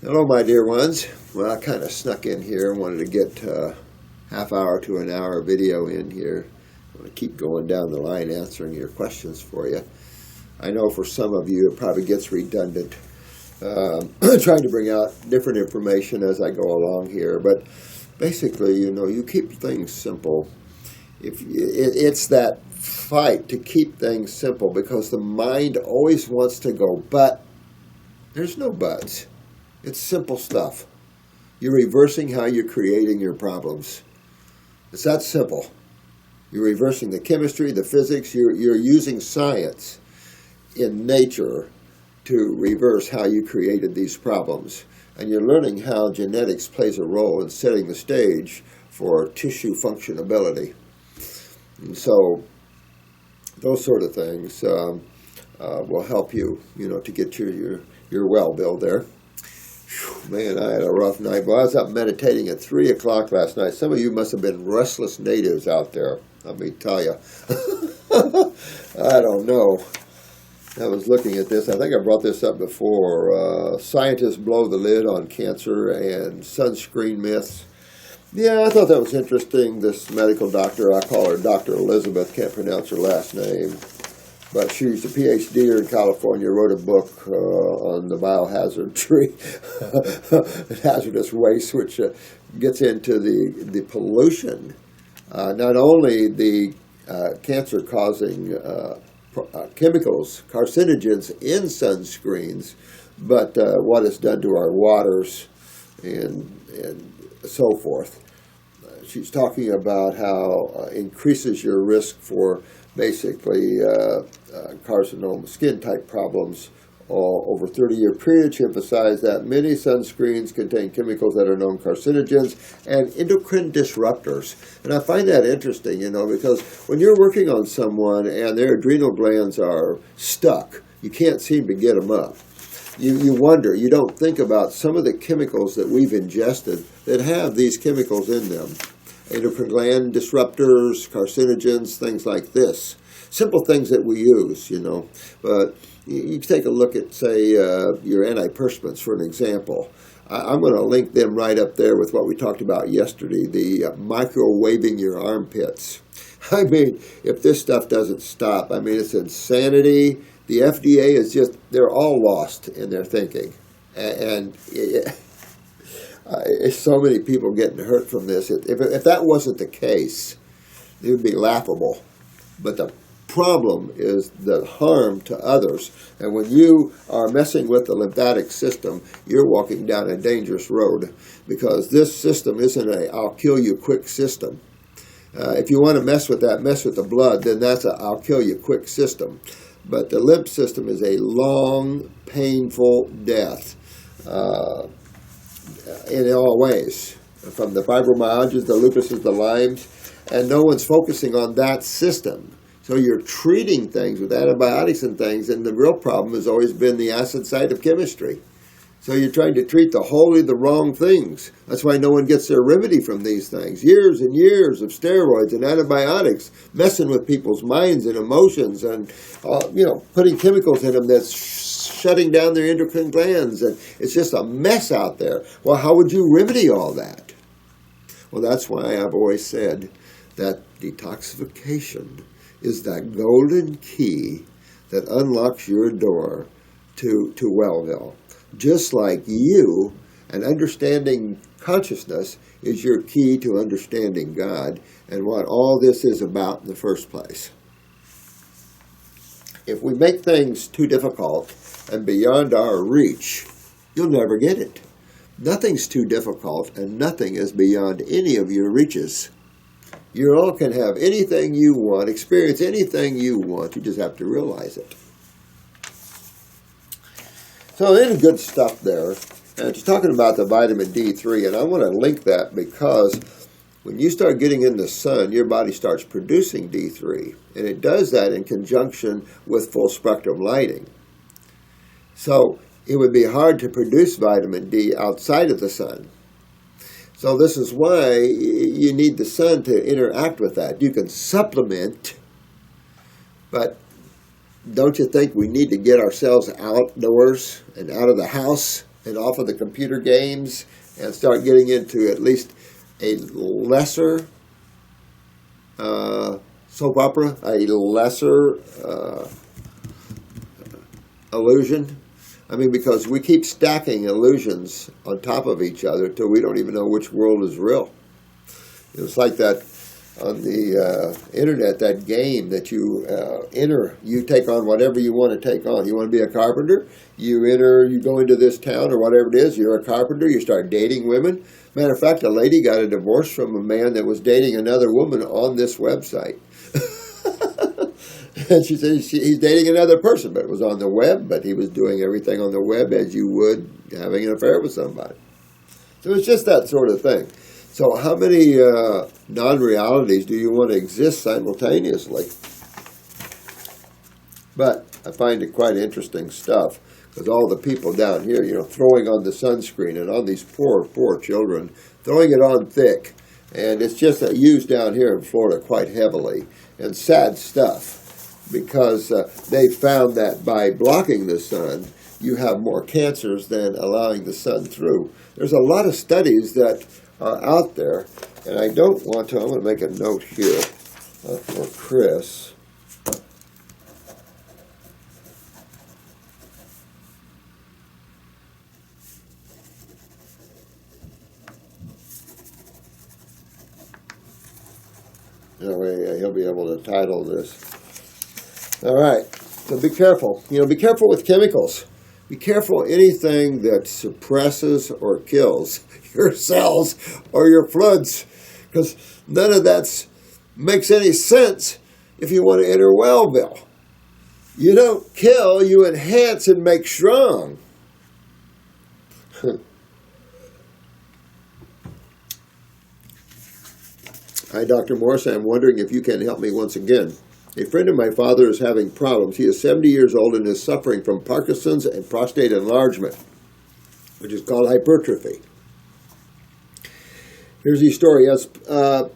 Hello, my dear ones. Well, I kind of snuck in here and wanted to get half hour to an hour video in here. I want to keep going down the line answering your questions for you. I know for some of you it probably gets redundant, trying to bring out different information as I go along here. But basically, you keep things simple. It's that fight to keep things simple because the mind always wants to go, but there's no buts. It's simple stuff. You're reversing how you're creating your problems. It's that simple. You're reversing the chemistry, the physics. You're using science in nature to reverse how you created these problems. And you're learning how genetics plays a role in setting the stage for tissue functionability. And so those sort of things will help you, to get your well build there. Man, I had a rough night. Well, I was up meditating at 3 o'clock last night. Some of you must have been restless natives out there, let me tell you. I don't know. I was looking at this. I think I brought this up before. Scientists blow the lid on cancer and sunscreen myths. Yeah, I thought that was interesting. This medical doctor, I call her Dr. Elizabeth, can't pronounce her last name. But she's a PhD in California, wrote a book on the biohazard tree, hazardous waste, which gets into the pollution, not only the cancer-causing chemicals, carcinogens in sunscreens, but what it's done to our waters and so forth. She's talking about how increases your risk for basically carcinoma skin-type problems over a 30-year period. She emphasized that many sunscreens contain chemicals that are known carcinogens and endocrine disruptors. And I find that interesting, because when you're working on someone and their adrenal glands are stuck, you can't seem to get them up. You wonder, you don't think about some of the chemicals that we've ingested that have these chemicals in them. Endocrine gland disruptors, carcinogens, things like this. Simple things that we use, But you take a look at, say, your antiperspirants, for an example. I'm going to link them right up there with what we talked about yesterday, the microwaving your armpits. I mean, if this stuff doesn't stop, it's insanity. The FDA is they're all lost in their thinking. And so many people getting hurt from this. If that wasn't the case, it would be laughable. But the problem is the harm to others. And when you are messing with the lymphatic system, you're walking down a dangerous road, because this system isn't a I'll kill you quick system. If you want to mess with the blood, then that's a I'll kill you quick system. But the lymph system is a long, painful death. In all ways, from the fibromyalgias, the lupuses, the Lymes, and no one's focusing on that system. So you're treating things with antibiotics and things, and the real problem has always been the acid side of chemistry. So you're trying to treat the wrong things. That's why no one gets their remedy from these things. Years and years of steroids and antibiotics, messing with people's minds and emotions, and putting chemicals in them that's shutting down their endocrine glands, and it's just a mess out there. Well, how would you remedy all that? Well, that's why I've always said that detoxification is that golden key that unlocks your door to Wellville. Just like you, and understanding consciousness is your key to understanding God and what all this is about in the first place. If we make things too difficult and beyond our reach, you'll never get it. Nothing's too difficult, and nothing is beyond any of your reaches. You all can have anything you want, experience anything you want. You just have to realize it. So there's good stuff there. And she's talking about the vitamin D3, and I want to link that because when you start getting in the sun, your body starts producing D3, and it does that in conjunction with full spectrum lighting. So it would be hard to produce vitamin D outside of the sun. So this is why you need the sun to interact with that. You can supplement, but don't you think we need to get ourselves outdoors and out of the house and off of the computer games and start getting into at least a lesser soap opera, a lesser illusion. I mean, because we keep stacking illusions on top of each other till we don't even know which world is real. It's like that on the internet, that game that you enter, you take on whatever you want to take on. You want to be a carpenter, you enter, you go into this town or whatever it is, you're a carpenter, you start dating women. Matter of fact, a lady got a divorce from a man that was dating another woman on this website. And she said he's dating another person, but it was on the web, but he was doing everything on the web as you would having an affair with somebody. So it's just that sort of thing. So how many non-realities do you want to exist simultaneously? But I find it quite interesting stuff, because all the people down here, throwing on the sunscreen and on these poor children, throwing it on thick. And it's just used down here in Florida quite heavily. And sad stuff, because they found that by blocking the sun, you have more cancers than allowing the sun through. There's a lot of studies that are out there, and I don't want to, I'm going to make a note here for Chris. He'll be able to title this. All right, so be careful. Be careful with chemicals. Be careful anything that suppresses or kills your cells or your floods, because none of that makes any sense if you want to enter Wellville. You don't kill, you enhance and make strong. Hi, Dr. Morse. I'm wondering if you can help me once again. A friend of my father is having problems. He is 70 years old and is suffering from Parkinson's and prostate enlargement, which is called hypertrophy. Here's his story. He has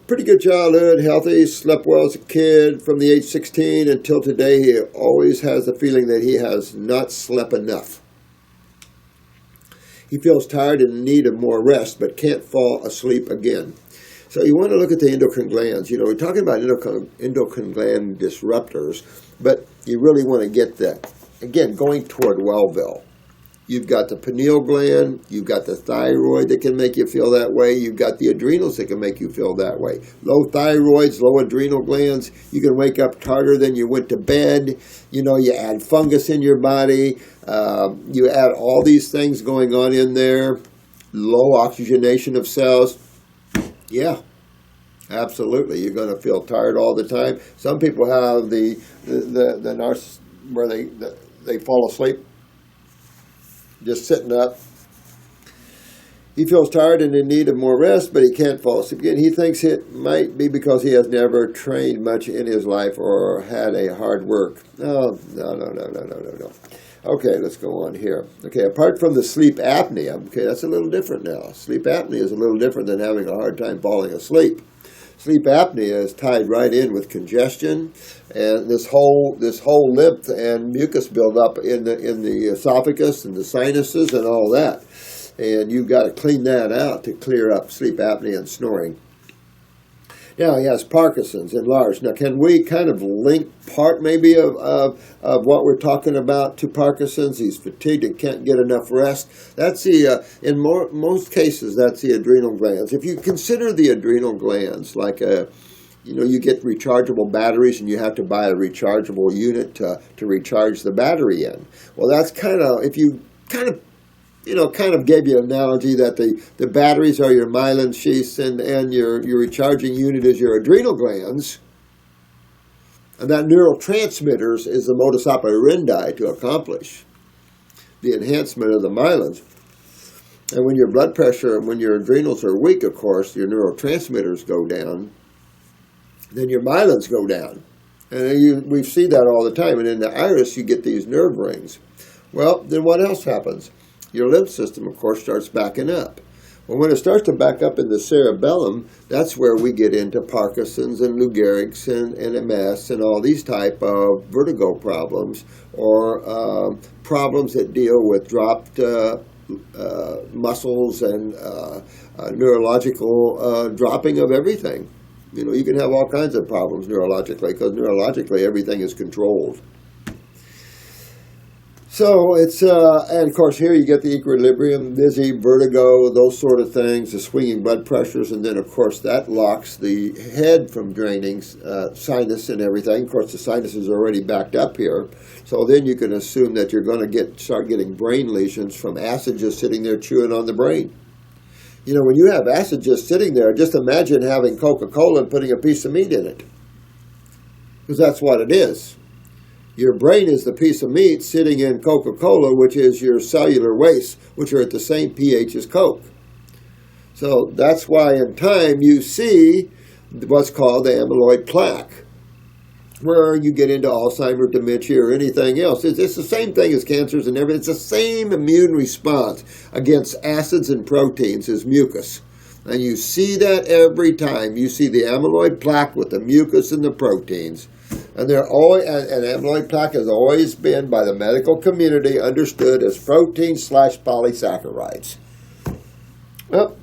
pretty good childhood, healthy, slept well as a kid. From the age 16 until today, he always has the feeling that he has not slept enough. He feels tired and in need of more rest, but can't fall asleep again. So you want to look at the endocrine glands. We're talking about endocrine gland disruptors, but you really want to get that. Again, going toward Wellville. You've got the pineal gland, you've got the thyroid that can make you feel that way, you've got the adrenals that can make you feel that way. Low thyroids, low adrenal glands, you can wake up tighter than you went to bed. You add fungus in your body, you add all these things going on in there, low oxygenation of cells. Yeah, absolutely. You're going to feel tired all the time. Some people have the narciss where they fall asleep just sitting up. He feels tired and in need of more rest, but he can't fall asleep again. He thinks it might be because he has never trained much in his life or had a hard work. No. Okay, let's go on here. Okay, apart from the sleep apnea, okay, that's a little different now. Sleep apnea is a little different than having a hard time falling asleep. Sleep apnea is tied right in with congestion and this whole lymph and mucus buildup in the esophagus and the sinuses and all that. And you've got to clean that out to clear up sleep apnea and snoring. Now he has Parkinson's enlarged. Now can we kind of link part maybe of what we're talking about to Parkinson's? He's fatigued and can't get enough rest. That's in most cases, that's the adrenal glands. If you consider the adrenal glands like you get rechargeable batteries and you have to buy a rechargeable unit to recharge the battery in. Well, that's kind of, if you kind of gave you an analogy that the batteries are your myelin sheaths and your recharging unit is your adrenal glands. And that neurotransmitters is the modus operandi to accomplish the enhancement of the myelins. And when your blood pressure and when your adrenals are weak, of course, your neurotransmitters go down. Then your myelins go down. And we see that all the time. And in the iris, you get these nerve rings. Well, then what else happens? Your lymph system, of course, starts backing up. Well, when it starts to back up in the cerebellum, that's where we get into Parkinson's and Lou Gehrig's and MS and all these type of vertigo problems or problems that deal with dropped muscles and neurological dropping of everything. You know, you can have all kinds of problems neurologically, because neurologically everything is controlled. So it's, and of course here you get the equilibrium, dizzy, vertigo, those sort of things, the swinging blood pressures, and then of course that locks the head from draining, sinus and everything. Of course the sinus is already backed up here, so then you can assume that you're going to start getting brain lesions from acid just sitting there chewing on the brain. You know, when you have acid just sitting there, just imagine having Coca-Cola and putting a piece of meat in it, because that's what it is. Your brain is the piece of meat sitting in Coca-Cola, which is your cellular wastes, which are at the same pH as Coke. So that's why in time you see what's called the amyloid plaque, where you get into Alzheimer's, dementia, or anything else. It's the same thing as cancers and everything. It's the same immune response against acids and proteins as mucus. And you see that every time. You see the amyloid plaque with the mucus and the proteins. And they're always, and amyloid plaque has always been, by the medical community, understood as protein/polysaccharides. Well,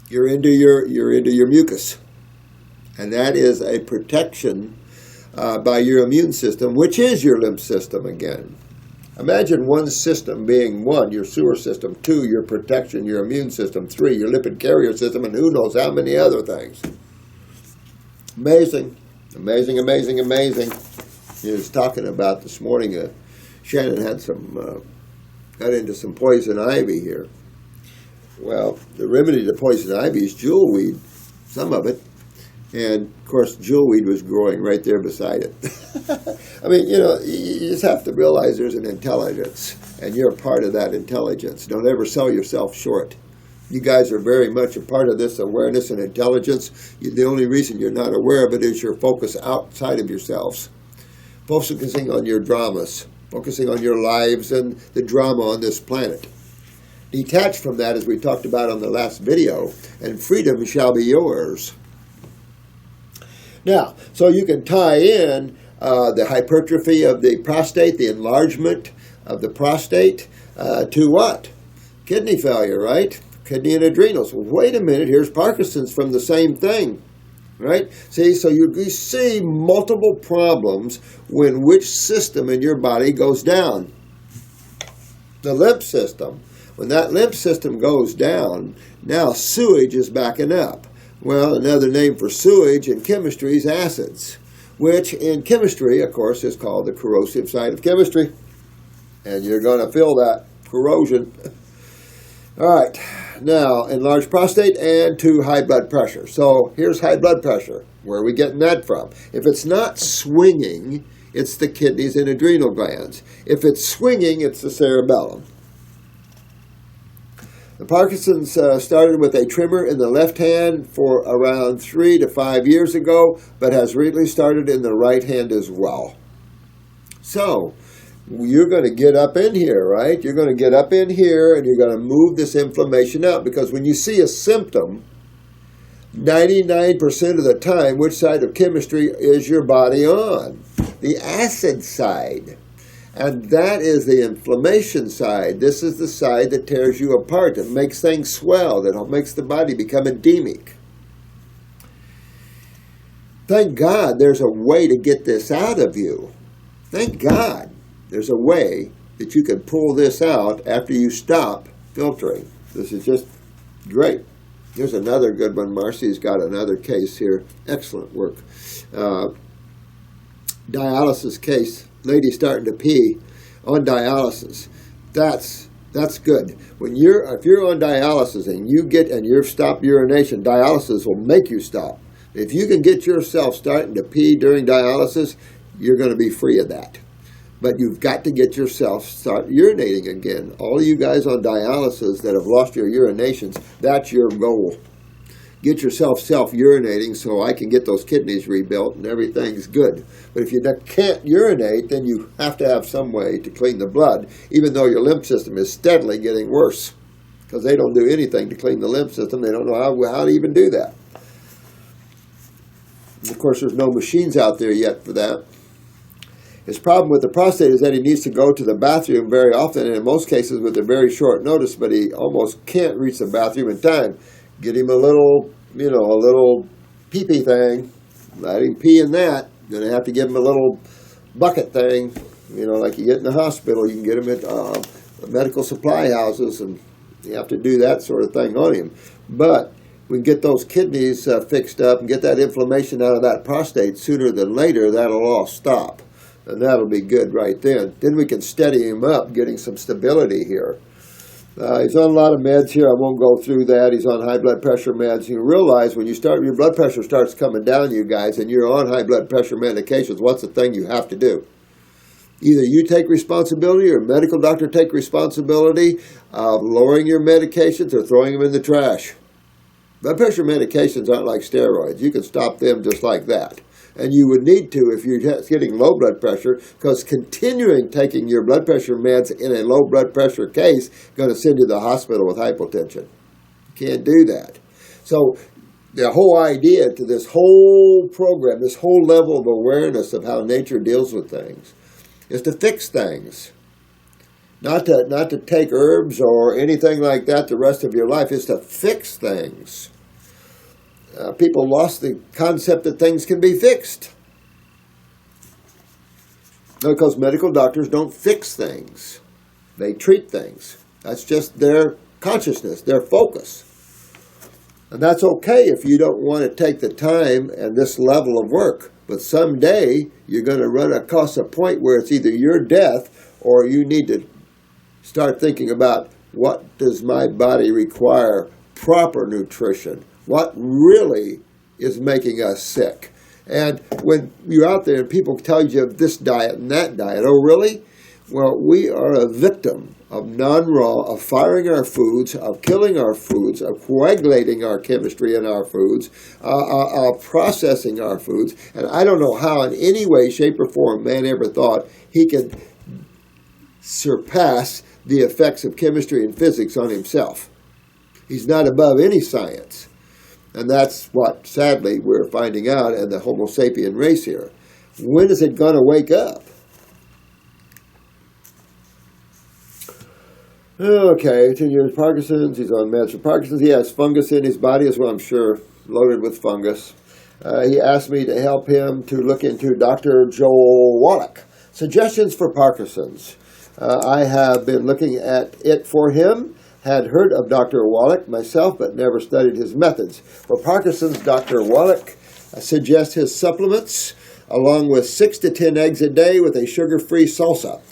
you're into your mucus, and that is a protection by your immune system, which is your lymph system again. Imagine one system being one, your sewer system, two, your protection, your immune system, three, your lipid carrier system, and who knows how many other things. Amazing. Amazing, amazing, amazing. He was talking about this morning, Shannon had got into some poison ivy here. Well, the remedy to poison ivy is jewelweed, some of it. And, of course, jewelweed was growing right there beside it. I mean, you know, you just have to realize there's an intelligence, and you're a part of that intelligence. Don't ever sell yourself short. You guys are very much a part of this awareness and intelligence. The only reason you're not aware of it is your focus outside of yourselves. Focusing on your dramas, focusing on your lives and the drama on this planet. Detached from that, as we talked about on the last video, and freedom shall be yours. Now, so you can tie in the hypertrophy of the prostate, the enlargement of the prostate, to what? Kidney failure, right? Kidney and adrenals. Well, wait a minute, here's Parkinson's from the same thing, right? See, so you see multiple problems when which system in your body goes down. The lymph system. When that lymph system goes down, now sewage is backing up. Well, another name for sewage in chemistry is acids, which in chemistry, of course, is called the corrosive side of chemistry. And you're going to feel that corrosion. All right, now enlarged prostate and 2, high blood pressure. So here's high blood pressure. Where are we getting that from? If it's not swinging, it's the kidneys and adrenal glands. If it's swinging, it's the cerebellum. The Parkinson's started with a tremor in the left hand for around 3 to 5 years ago, but has really started in the right hand as well. So you're going to get up in here, right? You're going to get up in here and you're going to move this inflammation out, because when you see a symptom, 99% of the time, which side of chemistry is your body on? The acid side. And that is the inflammation side. This is the side that tears you apart, that makes things swell, that makes the body become edemic. Thank God there's a way to get this out of you. Thank God there's a way that you can pull this out after you stop filtering. This is just great. Here's another good one. Marcy's got another case here. Excellent work. Dialysis case. Lady starting to pee on dialysis. That's good. If you're on dialysis and you've stopped urination, dialysis will make you stop. If you can get yourself starting to pee during dialysis, you're going to be free of that. But you've got to get yourself start urinating again. All of you guys on dialysis that have lost your urinations, that's your goal. Get yourself self-urinating so I can get those kidneys rebuilt and everything's good. But if you can't urinate, then you have to have some way to clean the blood, even though your lymph system is steadily getting worse, because they don't do anything to clean the lymph system. They don't know how to even do that. And of course, there's no machines out there yet for that. His problem with the prostate is that he needs to go to the bathroom very often, and in most cases with a very short notice, but he almost can't reach the bathroom in time. Get him a little, a little pee-pee thing. Let him pee in that. You're going to have to give him a little bucket thing, like you get in the hospital. You can get him at medical supply houses, and you have to do that sort of thing on him. But we can get those kidneys fixed up and get that inflammation out of that prostate sooner than later. That'll all stop, and that'll be good right then. Then we can steady him up, getting some stability here. He's on a lot of meds here. I won't go through that. He's on high blood pressure meds. You realize when your blood pressure starts coming down, you guys, and you're on high blood pressure medications, what's the thing you have to do? Either you take responsibility or a medical doctor take responsibility of lowering your medications or throwing them in the trash. Blood pressure medications aren't like steroids. You can stop them just like that. And you would need to if you're getting low blood pressure, because continuing taking your blood pressure meds in a low blood pressure case is going to send you to the hospital with hypotension. You can't do that. So the whole idea to this whole program, this whole level of awareness of how nature deals with things, is to fix things. Not to take herbs or anything like that the rest of your life. It's to fix things. People lost the concept that things can be fixed. Because medical doctors don't fix things. They treat things. That's just their consciousness, their focus. And that's okay if you don't want to take the time and this level of work. But someday you're going to run across a point where it's either your death or you need to start thinking about, what does my body require? Proper nutrition. What really is making us sick? And when you're out there and people tell you of this diet and that diet, oh really? Well, we are a victim of non-raw, of firing our foods, of killing our foods, of coagulating our chemistry in our foods, of processing our foods. And I don't know how in any way, shape, or form man ever thought he could surpass the effects of chemistry and physics on himself. He's not above any science. And that's what, sadly, we're finding out in the Homo sapien race here. When is it going to wake up? Okay, 10 years Parkinson's. He's on meds for Parkinson's. He has fungus in his body as well, I'm sure, loaded with fungus. He asked me to help him to look into Dr. Joel Wallach. Suggestions for Parkinson's. I have been looking at it for him. Had heard of Dr. Wallach myself, but never studied his methods. For Parkinson's, Dr. Wallach suggests his supplements, along with 6 to 10 eggs a day with a sugar-free salsa.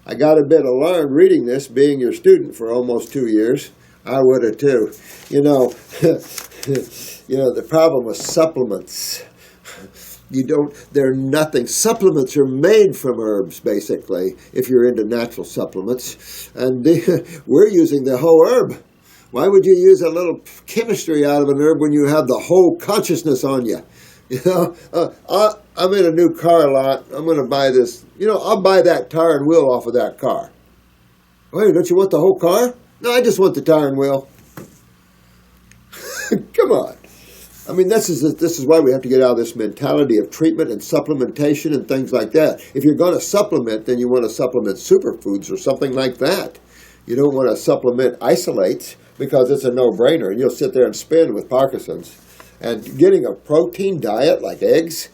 I got a bit alarmed reading this, being your student for almost 2 years. I would have too. The problem with supplements, they're nothing. Supplements are made from herbs, basically, if you're into natural supplements. And we're using the whole herb. Why would you use a little chemistry out of an herb when you have the whole consciousness on you? I'm in a new car lot. I'm going to buy this. I'll buy that tire and wheel off of that car. Wait, don't you want the whole car? No, I just want the tire and wheel. Come on. I mean, this is why we have to get out of this mentality of treatment and supplementation and things like that. If you're going to supplement, then you want to supplement superfoods or something like that. You don't want to supplement isolates because it's a no-brainer, and you'll sit there and spin with Parkinson's. And getting a protein diet like eggs,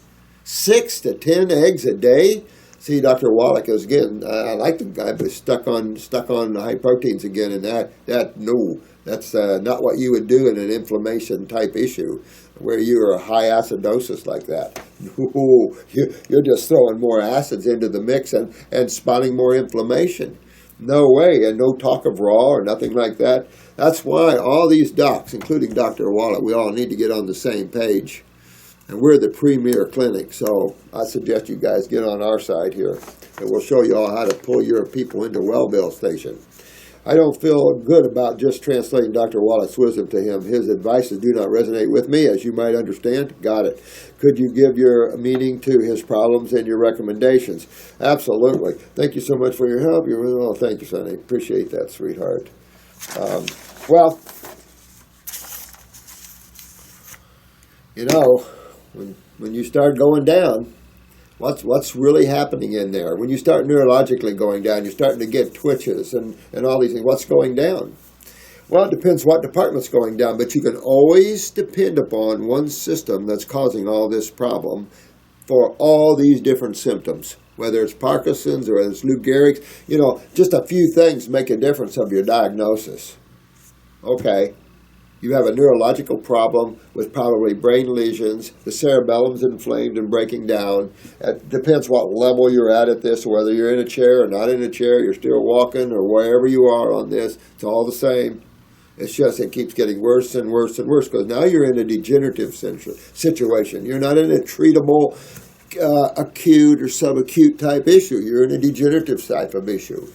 6 to 10 eggs a day. See, Dr. Wallach is again. I like the guy, but stuck on high proteins again, and that's not what you would do in an inflammation type issue, where you are a high acidosis like that. No, you're just throwing more acids into the mix and spawning more inflammation. No way, and no talk of raw or nothing like that. That's why all these docs, including Dr. Wallach, we all need to get on the same page. And we're the premier clinic, so I suggest you guys get on our side here, and we'll show you all how to pull your people into Wellbill Station. I don't feel good about just translating Dr. Wallach's wisdom to him. His advices do not resonate with me, as you might understand. Got it. Could you give your meaning to his problems and your recommendations? Absolutely. Thank you so much for your help. Thank you, Sonny. Appreciate that, sweetheart. When you start going down, What's really happening in there? When you start neurologically going down, you're starting to get twitches and all these things. What's going down? Well, it depends what department's going down, but you can always depend upon one system that's causing all this problem for all these different symptoms, whether it's Parkinson's or it's Lou Gehrig's. Just a few things make a difference of your diagnosis. Okay. You have a neurological problem with probably brain lesions. The cerebellum's inflamed and breaking down. It depends what level you're at this, whether you're in a chair or not in a chair, you're still walking or wherever you are on this. It's all the same. It's just it keeps getting worse and worse and worse because now you're in a degenerative situation. You're not in a treatable, acute or subacute type issue. You're in a degenerative type of issue.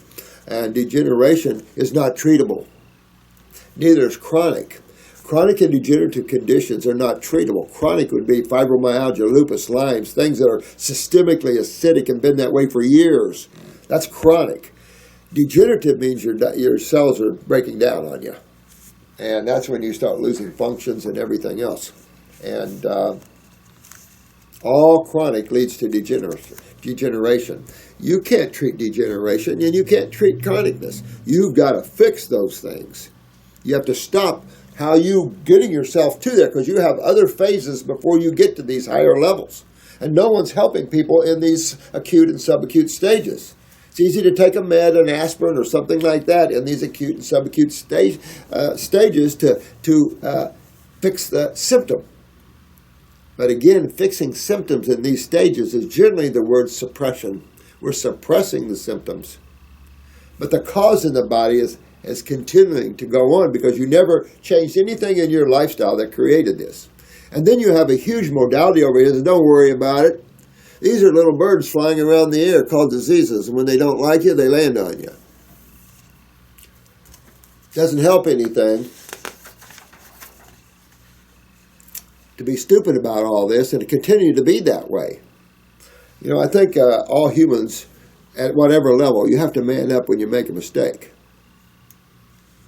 And degeneration is not treatable. Neither is chronic. Chronic and degenerative conditions are not treatable. Chronic would be fibromyalgia, lupus, Lyme's, things that are systemically acidic and been that way for years. That's chronic. Degenerative means your cells are breaking down on you. And that's when you start losing functions and everything else. And all chronic leads to degeneration. You can't treat degeneration and you can't treat chronicness. You've got to fix those things. You have to stop how you getting yourself to there because you have other phases before you get to these higher levels. And no one's helping people in these acute and subacute stages. It's easy to take a med, an aspirin or something like that in these acute and subacute stages to fix the symptom. But again, fixing symptoms in these stages is generally the word suppression. We're suppressing the symptoms. But the cause in the body is continuing to go on because you never changed anything in your lifestyle that created this. And then you have a huge modality over here. Don't worry about it. These are little birds flying around the air called diseases. And when they don't like you, they land on you. Doesn't help anything to be stupid about all this and to continue to be that way. I think all humans, at whatever level, you have to man up when you make a mistake.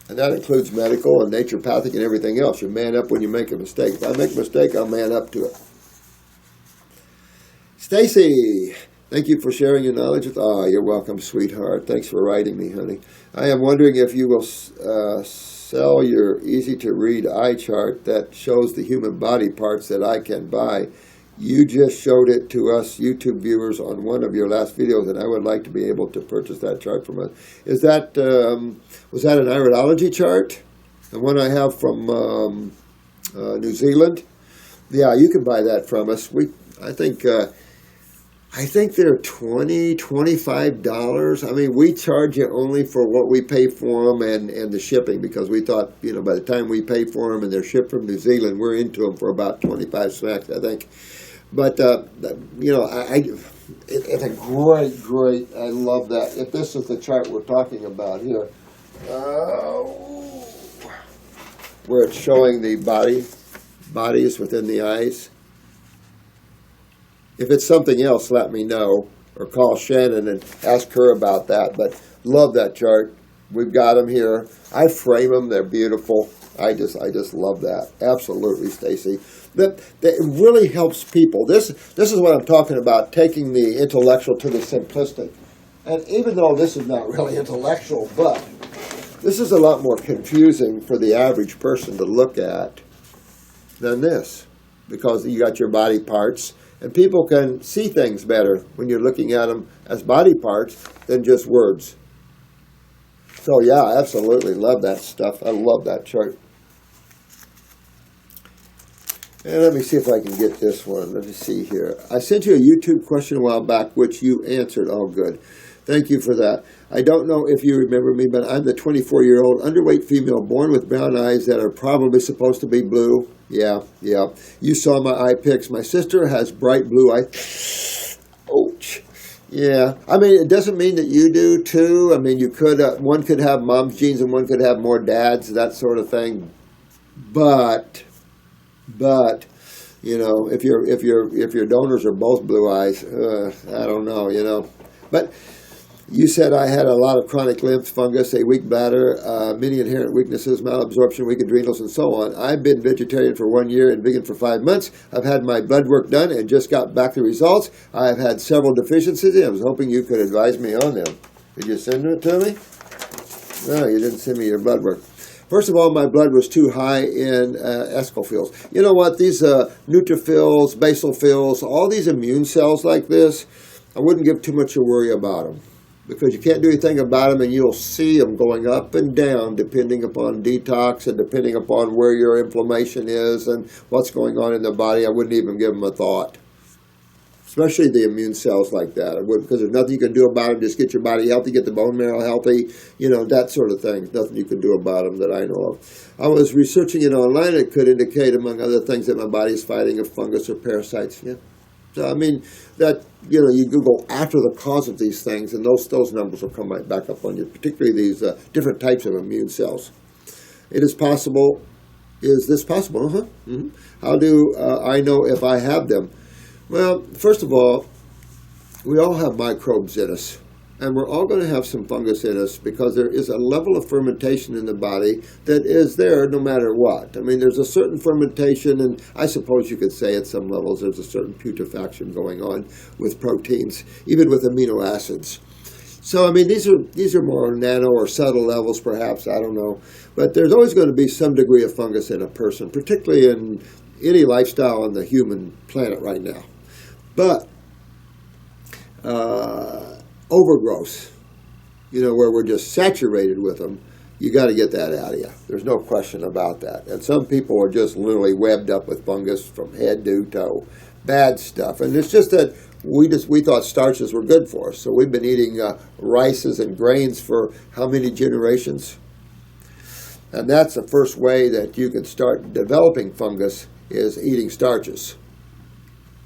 And that includes medical and naturopathic and everything else. You man up when you make a mistake. If I make a mistake, I'll man up to it. Stacy, thank you for sharing your knowledge with... you're welcome, sweetheart. Thanks for writing me, honey. I am wondering if you will sell your easy-to-read eye chart that shows the human body parts that I can buy. You just showed it to us YouTube viewers on one of your last videos, and I would like to be able to purchase that chart from us. Is that, was that an iridology chart? The one I have from New Zealand? Yeah, you can buy that from us. I think they're $20, $25. I mean, we charge you only for what we pay for them and the shipping because we thought, by the time we pay for them and they're shipped from New Zealand, we're into them for about 25 cents, I think. But, it's a great, I love that. If this is the chart we're talking about here, where it's showing the bodies within the eyes. If it's something else, let me know, or call Shannon and ask her about that. But love that chart. We've got them here. I frame them. They're beautiful. I just love that. Absolutely, Stacy. That really helps people. This is what I'm talking about, taking the intellectual to the simplistic. And even though this is not really intellectual, but this is a lot more confusing for the average person to look at than this, because you got your body parts, and people can see things better when you're looking at them as body parts than just words. So yeah, absolutely love that stuff. I love that chart. And let me see if I can get this one. Let me see here. I sent you a YouTube question a while back, which you answered. Oh, good. Thank you for that. I don't know if you remember me, but I'm the 24-year-old underweight female born with brown eyes that are probably supposed to be blue. Yeah. You saw my eye pics. My sister has bright blue eyes. Ouch. Yeah. I mean, it doesn't mean that you do, too. I mean, you could. One could have mom's genes and one could have more dad's, that sort of thing. But if your donors are both blue eyes, I don't know, But You said I had a lot of chronic lymph, fungus, a weak bladder, many inherent weaknesses, malabsorption, weak adrenals, and so on. I've been vegetarian for 1 year and vegan for 5 months. I've had my blood work done and just got back the results. I've had several deficiencies. I was hoping you could advise me on them. Did you send it to me? No, you didn't send me your blood work. First of all, my blood was too high in eosinophils. You know what? These neutrophils, basophils, all these immune cells like this, I wouldn't give too much a worry about them, because you can't do anything about them, and you'll see them going up and down depending upon detox and depending upon where your inflammation is and what's going on in the body. I wouldn't even give them a thought, especially the immune cells like that. I wouldn't, because there's nothing you can do about them. Just get your body healthy, get the bone marrow healthy, you know, that sort of thing. Nothing you can do about them that I know of. I was researching it online. It could indicate, among other things, that my body is fighting a fungus or parasites. Yeah. So, I mean, that, you know, you Google after the cause of these things, and those numbers will come right back up on you, particularly these different types of immune cells. It is possible. Is this possible? Mm-hmm. How do I know if I have them? Well, first of all, we all have microbes in us, and we're all going to have some fungus in us because there is a level of fermentation in the body that is there no matter what. I mean, there's a certain fermentation, and I suppose you could say at some levels there's a certain putrefaction going on with proteins, even with amino acids. So, I mean, these are more nano or subtle levels, perhaps, I don't know. But there's always going to be some degree of fungus in a person, particularly in any lifestyle on the human planet right now. But overgrowth, you know, where we're just saturated with them, you got to get that out of you. There's no question about that. And some people are just literally webbed up with fungus from head to toe. Bad stuff. And it's just that we thought starches were good for us. So we've been eating rices and grains for how many generations? And that's the first way that you can start developing fungus, is eating starches.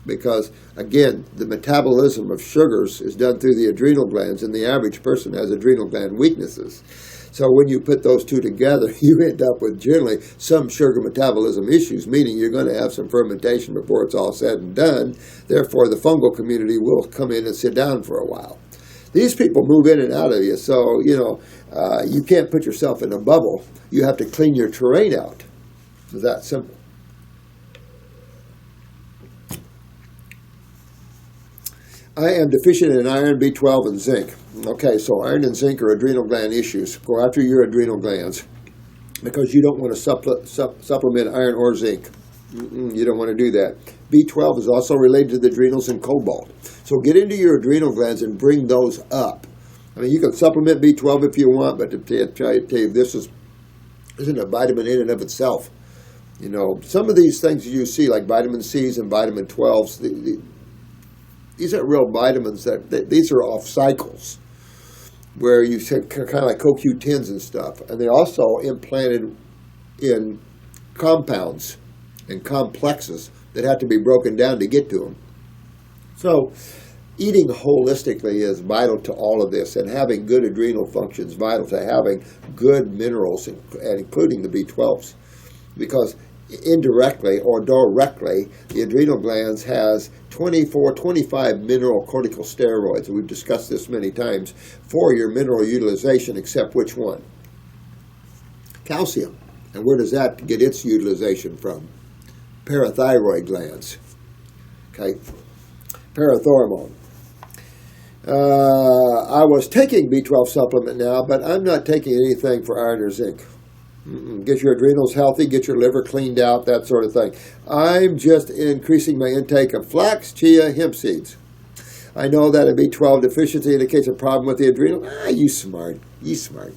Because, again, the metabolism of sugars is done through the adrenal glands, and the average person has adrenal gland weaknesses. So when you put those two together, you end up with generally some sugar metabolism issues, meaning you're going to have some fermentation before it's all said and done. Therefore, the fungal community will come in and sit down for a while. These people move in and out of you, so, you know, you can't put yourself in a bubble. You have to clean your terrain out. It's that simple. I am deficient in iron, B12, and zinc. Okay, so iron and zinc are adrenal gland issues. Go after your adrenal glands, because you don't want to supplement iron or zinc. You don't want to do that. B12 is also related to the adrenals and cobalt. So get into your adrenal glands and bring those up. I mean, you can supplement B12 if you want, but to tell you, this isn't a vitamin in and of itself. You know, some of these things you see, like vitamin C's and vitamin 12s, these aren't real vitamins. These are off cycles, where you say kind of like CoQ10s and stuff. And they're also implanted in compounds and complexes that have to be broken down to get to them. So eating holistically is vital to all of this, and having good adrenal function is vital to having good minerals, and including the B12s. Because indirectly or directly, the adrenal glands has 25 mineral corticosteroids. We've discussed this many times for your mineral utilization, except which one? Calcium. And where does that get its utilization from? Parathyroid glands. Okay. Parathormone. I was taking B12 supplement now, but I'm not taking anything for iron or zinc. Get your adrenals healthy, get your liver cleaned out, that sort of thing. I'm just increasing my intake of flax, chia, hemp seeds. I know that a B12 deficiency indicates a problem with the adrenal. You smart. You smart.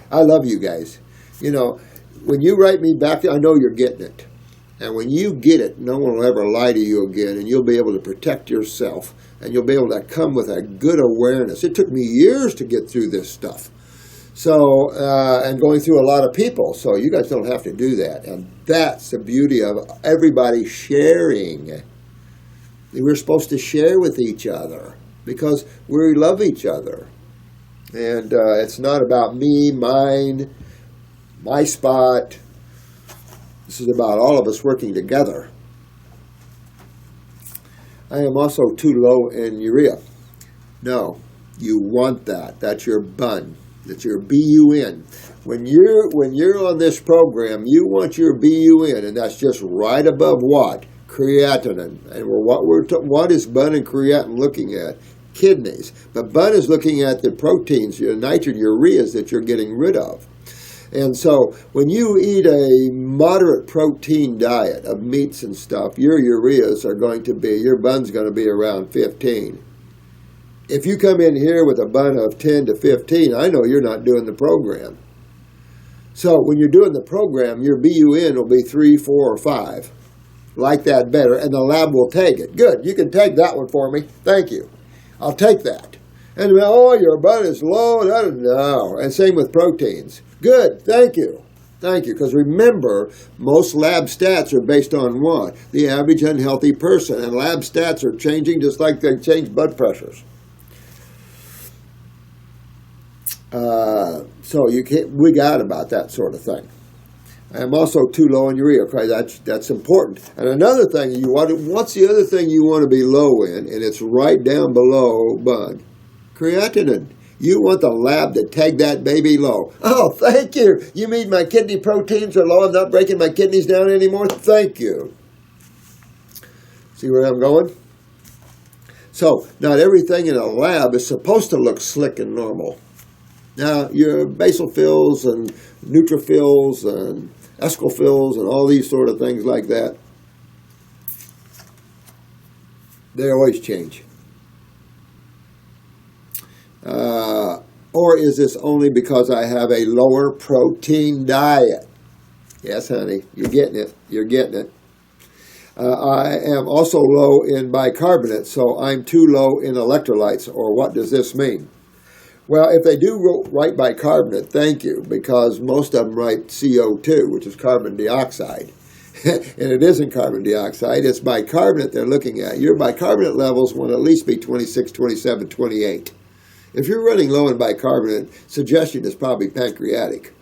I love you guys. You know, when you write me back, I know you're getting it. And when you get it, no one will ever lie to you again, and you'll be able to protect yourself, and you'll be able to come with a good awareness. It took me years to get through this stuff. So, and going through a lot of people, so you guys don't have to do that. And that's the beauty of everybody sharing. We're supposed to share with each other because we love each other. And it's not about me, mine, my spot. This is about all of us working together. I am also too low in urea. No, You want that. That's your BUN. That's your BUN. When you're on this program, you want your BUN, and that's just right above what? Creatinine. And what is BUN and creatinine looking at? Kidneys. But BUN is looking at the proteins, your nitrogureas that you're getting rid of. And so when you eat a moderate protein diet of meats and stuff, your ureas are going to be, your BUN's going to be around 15. If you come in here with a BUN of 10 to 15, I know you're not doing the program. So when you're doing the program, your BUN will be 3, 4, or 5. Like that better, and the lab will take it. Good, you can take that one for me. Thank you. I'll take that. And, oh, your BUN is low. No. And same with proteins. Good, thank you. Thank you, because remember, most lab stats are based on what? The average unhealthy person, and lab stats are changing just like they change blood pressures. So we got about that sort of thing. I'm also too low in urea. Okay, that's important. And another thing what's the other thing you want to be low in? And it's right down below BUN. Creatinine. You want the lab to take that baby low. Oh, thank you. You mean my kidney proteins are low? I'm not breaking my kidneys down anymore? Thank you. See where I'm going? So, not everything in a lab is supposed to look slick and normal. Now, your basophils and neutrophils and escophils and all these sort of things like that, they always change. Or is this only because I have a lower protein diet? Yes, honey, you're getting it. You're getting it. I am also low in bicarbonate, so I'm too low in electrolytes. Or what does this mean? Well, if they do write bicarbonate, thank you, because most of them write CO2, which is carbon dioxide. And it isn't carbon dioxide, it's bicarbonate they're looking at. Your bicarbonate levels want to at least be 26, 27, 28. If you're running low in bicarbonate, suggestion is probably pancreatic.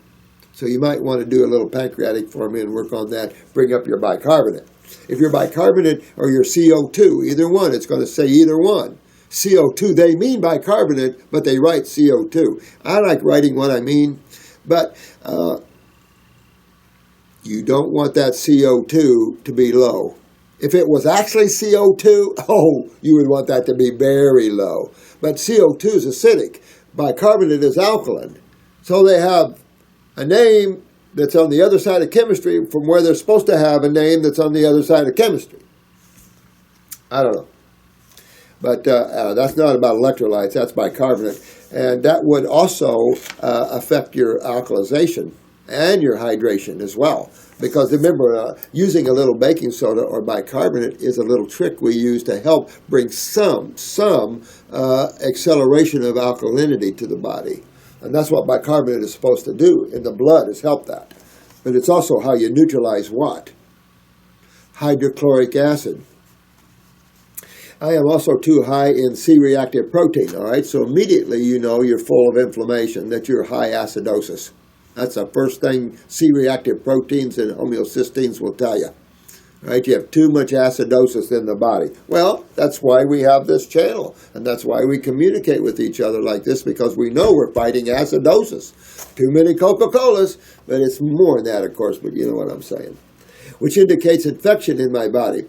So you might want to do a little pancreatic for me and work on that, bring up your bicarbonate. If your bicarbonate or your CO2, either one, it's going to say either one. CO2, they mean bicarbonate, but they write CO2. I like writing what I mean, but you don't want that CO2 to be low. If it was actually CO2, you would want that to be very low. But CO2 is acidic. Bicarbonate is alkaline. So they have a name that's on the other side of chemistry from where they're supposed to have a name that's on the other side of chemistry. I don't know. But that's not about electrolytes, that's bicarbonate. And that would also affect your alkalization and your hydration as well. Because remember, using a little baking soda or bicarbonate is a little trick we use to help bring some acceleration of alkalinity to the body. And that's what bicarbonate is supposed to do in the blood, is help that. But it's also how you neutralize what? Hydrochloric acid. I am also too high in C-reactive protein, all right? So immediately you know you're full of inflammation, that you're high acidosis. That's the first thing C-reactive proteins and homeocysteines will tell you. Right? You have too much acidosis in the body. Well, that's why we have this channel, and that's why we communicate with each other like this, because we know we're fighting acidosis. Too many Coca-Colas, but it's more than that, of course, but you know what I'm saying. Which indicates infection in my body.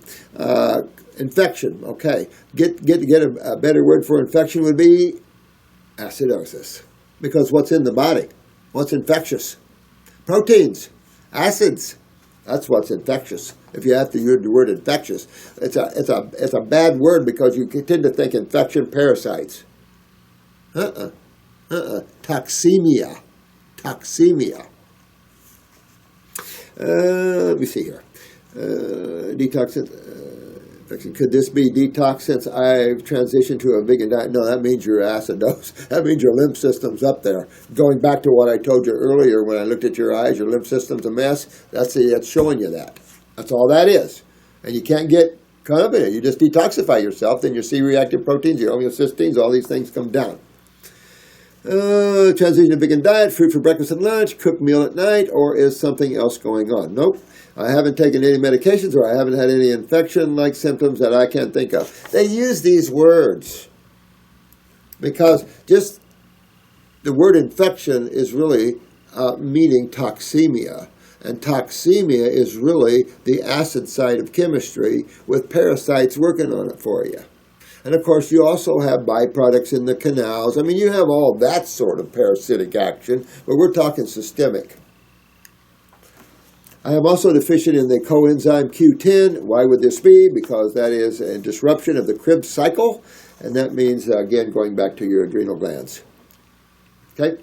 Infection, okay. Get a better word for infection would be acidosis. Because what's in the body? What's infectious? Proteins, acids. That's what's infectious. If you have to use the word infectious, it's a bad word because you tend to think infection, parasites. Toxemia. Let me see here. Detoxin. Could this be detox since I've transitioned to a vegan diet? No, that means your acidosis. That means your lymph system's up there. Going back to what I told you earlier when I looked at your eyes, your lymph system's a mess. That's showing you that. That's all that is. And you can't get caught up in it. You just detoxify yourself, then your C-reactive proteins, your homeocysteines, all these things come down. Transition to vegan diet, fruit for breakfast and lunch, cooked meal at night, or is something else going on? Nope. I haven't taken any medications, or I haven't had any infection-like symptoms that I can think of. They use these words. because just the word infection is really meaning toxemia. And toxemia is really the acid side of chemistry with parasites working on it for you. And of course, you also have byproducts in the canals. I mean, you have all that sort of parasitic action, but we're talking systemic. I am also deficient in the coenzyme Q10. Why would this be? Because that is a disruption of the Krebs cycle, and that means, again, going back to your adrenal glands. Okay?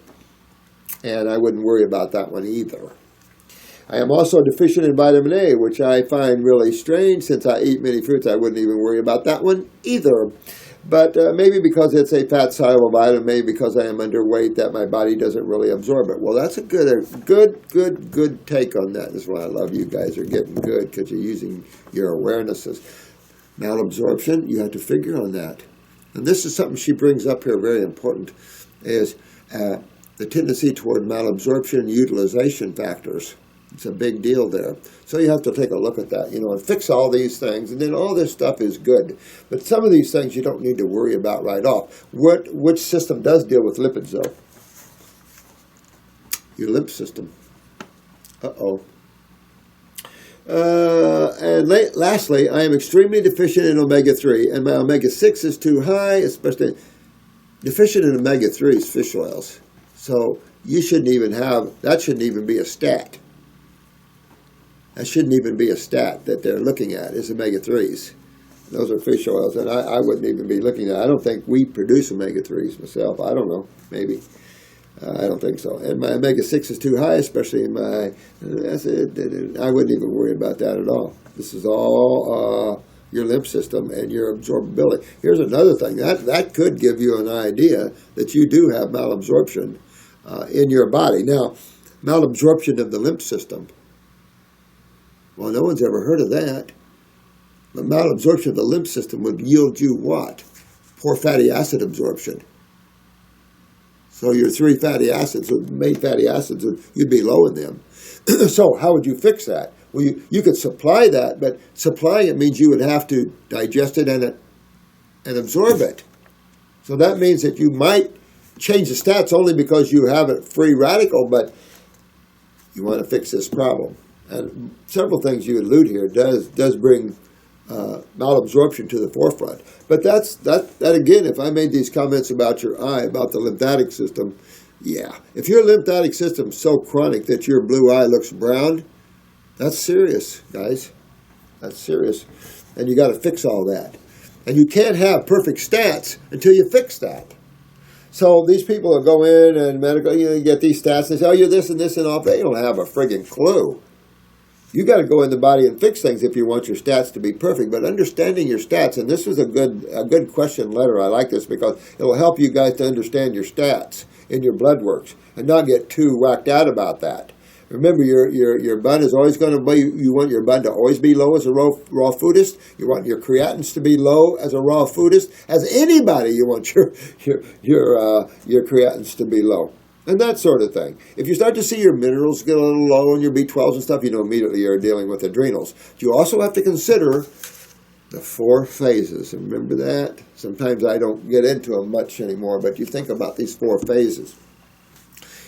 And I wouldn't worry about that one either. I am also deficient in vitamin A, which I find really strange. Since I eat many fruits, I wouldn't even worry about that one either. But maybe because it's a fat-soluble vitamin, maybe because I am underweight, that my body doesn't really absorb it. Well, that's a good take on that. That's why I love you guys are getting good, because you're using your awarenesses. Malabsorption, you have to figure on that. And this is something she brings up here, very important, is the tendency toward malabsorption and utilization factors. It's a big deal there. So you have to take a look at that, and fix all these things. And then all this stuff is good. But some of these things you don't need to worry about right off. Which system does deal with lipids, though? Your lymph system. Uh-oh. And lastly, I am extremely deficient in omega-3. And my omega-6 is too high, especially deficient in omega-3s, fish oils. So you shouldn't even that shouldn't even be a stat. That shouldn't even be a stat that they're looking at, is omega-3s. Those are fish oils, and I wouldn't even be looking at it. I don't think we produce omega-3s myself. I don't know, maybe. I don't think so. And my omega-6 is too high, especially in my acid. I wouldn't even worry about that at all. This is all your lymph system and your absorbability. Here's another thing. That could give you an idea that you do have malabsorption in your body. Now, malabsorption of the lymph system. Well, no one's ever heard of that. But malabsorption of the lymph system would yield you what? Poor fatty acid absorption. So your 3 fatty acids, main fatty acids, you'd be low in them. So how would you fix that? Well, you could supply that, but supplying it means you would have to digest it and absorb it. So that means that you might change the stats only because you have a free radical, but you want to fix this problem. And several things you allude here does bring malabsorption to the forefront. But that again, if I made these comments about your eye, about the lymphatic system, yeah. If your lymphatic system's so chronic that your blue eye looks brown, that's serious, guys. That's serious. And you got to fix all that. And you can't have perfect stats until you fix that. So these people will go in and medical, you get these stats and say, oh, you're this and this and all. They don't have a friggin' clue. You got to go in the body and fix things if you want your stats to be perfect. But understanding your stats, and this was a good question letter. I like this because it will help you guys to understand your stats in your blood works and not get too whacked out about that. Remember, your bun is always going to be. You want your bun to always be low as a raw foodist. You want your creatins to be low as a raw foodist. As anybody, you want your creatins to be low. And that sort of thing. If you start to see your minerals get a little low and your B12s and stuff, you know immediately you're dealing with adrenals. You also have to consider the 4 phases. And remember that? Sometimes I don't get into them much anymore, but you think about these 4 phases.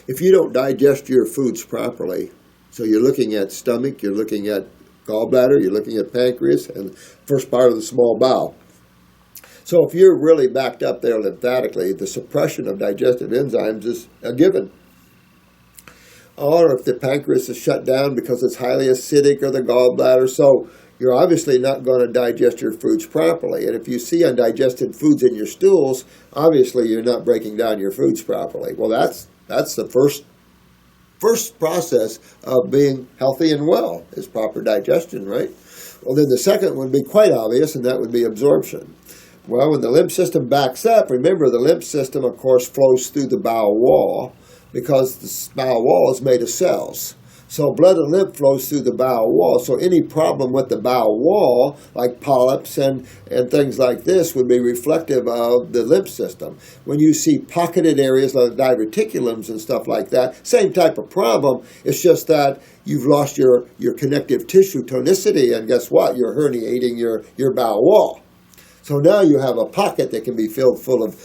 If you don't digest your foods properly, so you're looking at stomach, you're looking at gallbladder, you're looking at pancreas, and first part of the small bowel. So if you're really backed up there lymphatically, the suppression of digestive enzymes is a given. Or if the pancreas is shut down because it's highly acidic, or the gallbladder, so you're obviously not going to digest your foods properly. And if you see undigested foods in your stools, obviously you're not breaking down your foods properly. Well, that's the first process of being healthy and well, is proper digestion, right? Well, then the second would be quite obvious, and that would be absorption. Well, when the lymph system backs up, remember the lymph system, of course, flows through the bowel wall because the bowel wall is made of cells. So blood and lymph flows through the bowel wall. So any problem with the bowel wall, like polyps and things like this, would be reflective of the lymph system. When you see pocketed areas like diverticulums and stuff like that, same type of problem. It's just that you've lost your connective tissue tonicity, and guess what? You're herniating your bowel wall. So now you have a pocket that can be filled full of,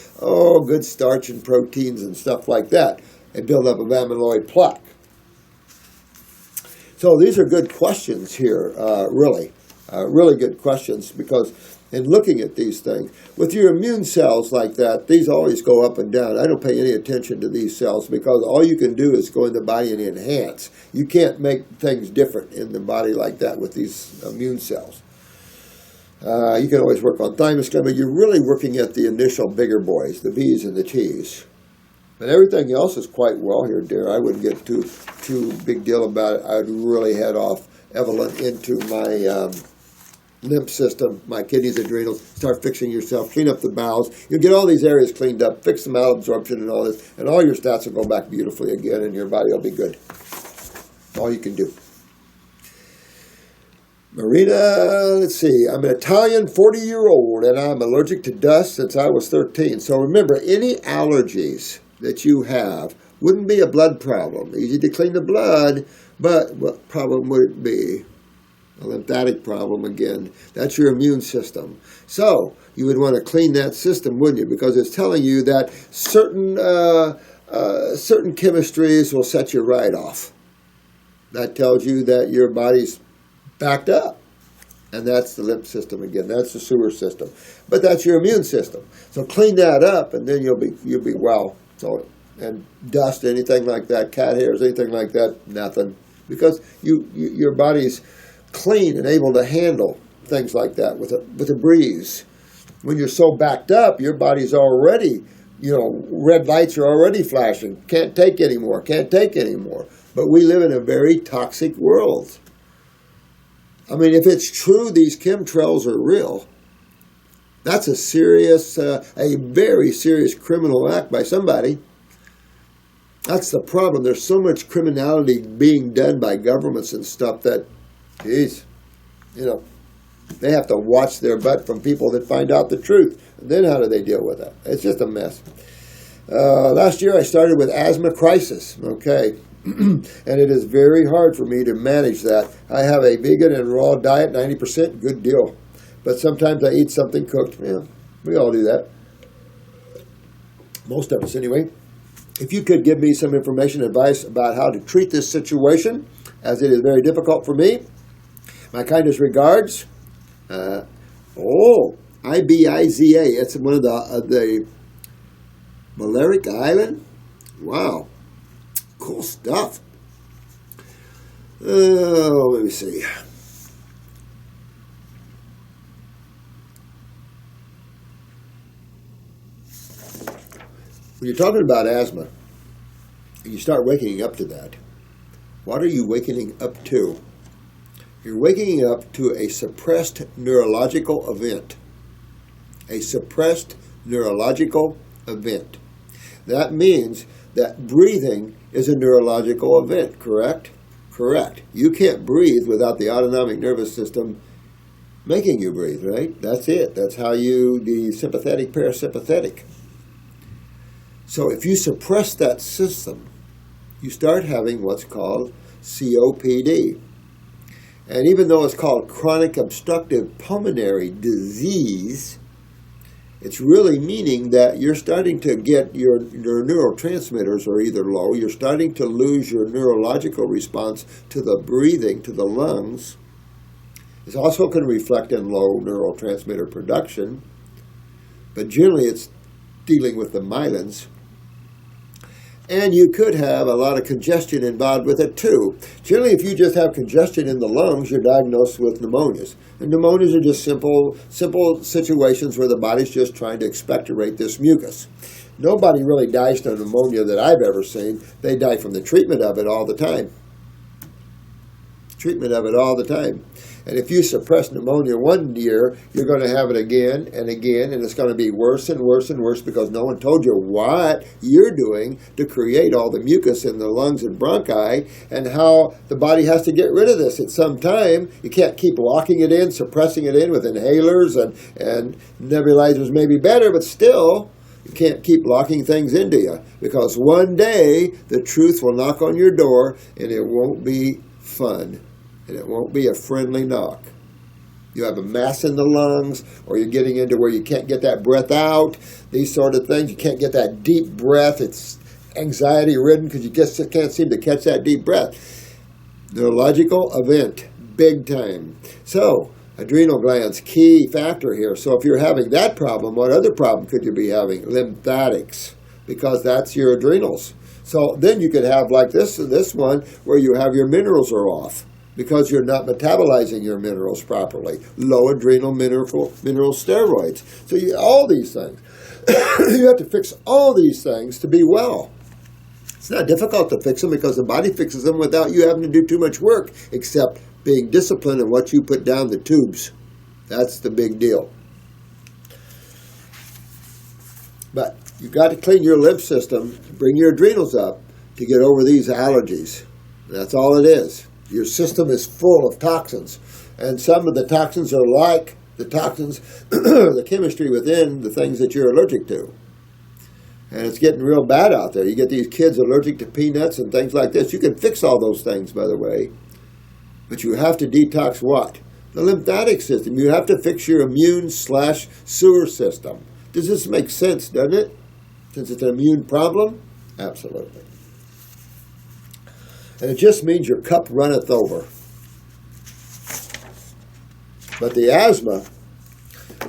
good starch and proteins and stuff like that, and build up of amyloid plaque. So these are good questions here, really good questions, because in looking at these things, with your immune cells like that, these always go up and down. I don't pay any attention to these cells because all you can do is go in the body and enhance. You can't make things different in the body like that with these immune cells. You can always work on thymus, but you're really working at the initial bigger boys, the B's and the T's. And everything else is quite well here, dear. I wouldn't get too big deal about it. I would really head off Evelyne into my lymph system, my kidneys, adrenals, start fixing yourself, clean up the bowels. You'll get all these areas cleaned up, fix the malabsorption and all this, and all your stats will go back beautifully again, and your body will be good. All you can do. Marina, let's see, I'm an Italian 40-year-old, and I'm allergic to dust since I was 13. So remember, any allergies that you have wouldn't be a blood problem. Easy to clean the blood, but what problem would it be? A lymphatic problem again. That's your immune system. So you would want to clean that system, wouldn't you? Because it's telling you that certain chemistries will set you right off. That tells you that your body's backed up. And that's the lymph system again. That's the sewer system. But that's your immune system. So clean that up, and then you'll be well. So, and dust, anything like that, cat hairs, anything like that, nothing. Because your body's clean and able to handle things like that with a breeze. When you're so backed up, your body's already, red lights are already flashing. Can't take anymore. But we live in a very toxic world. I mean, if it's true these chemtrails are real, that's a very serious criminal act by somebody. That's the problem. There's so much criminality being done by governments and stuff that, geez, they have to watch their butt from people that find out the truth. And then how do they deal with that? It's just a mess. Last year I started with asthma crisis, okay? And it is very hard for me to manage that. I have a vegan and raw diet, 90%, good deal. But sometimes I eat something cooked. Yeah, we all do that. Most of us anyway. If you could give me some information, advice about how to treat this situation, as it is very difficult for me. My kindest regards. Ibiza. It's one of the Balearic Island. Wow. Cool stuff. Let me see. When you're talking about asthma, and you start waking up to that, what are you waking up to? You're waking up to a suppressed neurological event. A suppressed neurological event. That means that breathing is a neurological event, correct? Correct. You can't breathe without the autonomic nervous system making you breathe, right? That's it. That's how the sympathetic, parasympathetic. So if you suppress that system, you start having what's called COPD. And even though it's called chronic obstructive pulmonary disease, it's really meaning that you're starting to get your neurotransmitters are either low, you're starting to lose your neurological response to the breathing, to the lungs. It's also going to reflect in low neurotransmitter production, but generally it's dealing with the myelins. And you could have a lot of congestion involved with it too. Generally, if you just have congestion in the lungs, you're diagnosed with pneumonias. And pneumonias are just simple situations where the body's just trying to expectorate this mucus. Nobody really dies from pneumonia that I've ever seen. They die from the treatment of it all the time. And if you suppress pneumonia one year, you're going to have it again and again, and it's going to be worse and worse and worse because no one told you what you're doing to create all the mucus in the lungs and bronchi, and how the body has to get rid of this at some time. You can't keep locking it in, suppressing it in with inhalers, and nebulizers may be better, but still, you can't keep locking things into you, because one day the truth will knock on your door, and it won't be fun. And it won't be a friendly knock. You have a mass in the lungs, or you're getting into where you can't get that breath out, these sort of things. You can't get that deep breath. It's anxiety-ridden because you just can't seem to catch that deep breath. Neurological event, big time. So, adrenal glands, key factor here. So if you're having that problem, what other problem could you be having? Lymphatics, because that's your adrenals. So then you could have like this one where you have your minerals are off, because you're not metabolizing your minerals properly. Low adrenal mineral steroids. So all these things. You have to fix all these things to be well. It's not difficult to fix them because the body fixes them without you having to do too much work, except being disciplined in what you put down the tubes. That's the big deal. But you've got to clean your lymph system, bring your adrenals up to get over these allergies. That's all it is. Your system is full of toxins, and some of the toxins are like the toxins, the chemistry within the things that you're allergic to. And it's getting real bad out there. You get these kids allergic to peanuts and things like this. You can fix all those things, by the way, but you have to detox what? The lymphatic system. You have to fix your immune/sewer system. Does this make sense, doesn't it? Since it's an immune problem? Absolutely. And it just means your cup runneth over. But the asthma,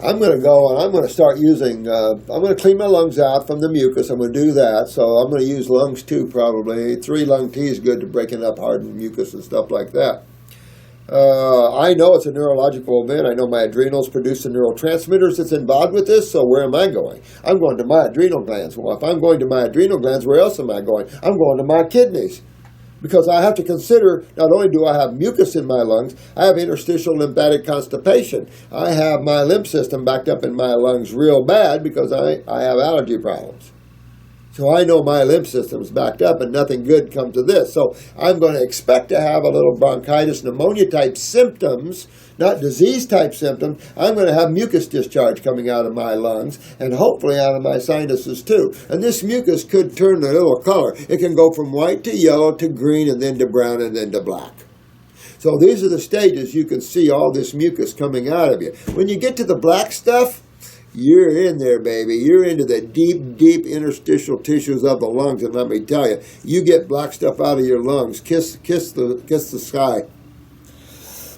I'm going to go and I'm going to start using, I'm going to clean my lungs out from the mucus. I'm going to do that. So I'm going to use lungs too, probably. 3 lung tea is good to breaking up hardened mucus and stuff like that. I know it's a neurological event. I know my adrenals produce the neurotransmitters that's involved with this, so where am I going? I'm going to my adrenal glands. Well, if I'm going to my adrenal glands, where else am I going? I'm going to my kidneys. Because I have to consider, not only do I have mucus in my lungs, I have interstitial lymphatic constipation. I have my lymph system backed up in my lungs real bad because I have allergy problems. So I know my lymph system is backed up and nothing good comes to this. So I'm going to expect to have a little bronchitis, pneumonia type symptoms, not disease type symptoms. I'm going to have mucus discharge coming out of my lungs and hopefully out of my sinuses too. And this mucus could turn a little color. It can go from white to yellow to green and then to brown and then to black. So these are the stages you can see all this mucus coming out of you. When you get to the black stuff, you're in there, baby. You're into the deep, deep interstitial tissues of the lungs. And let me tell you, you get black stuff out of your lungs. Kiss the sky.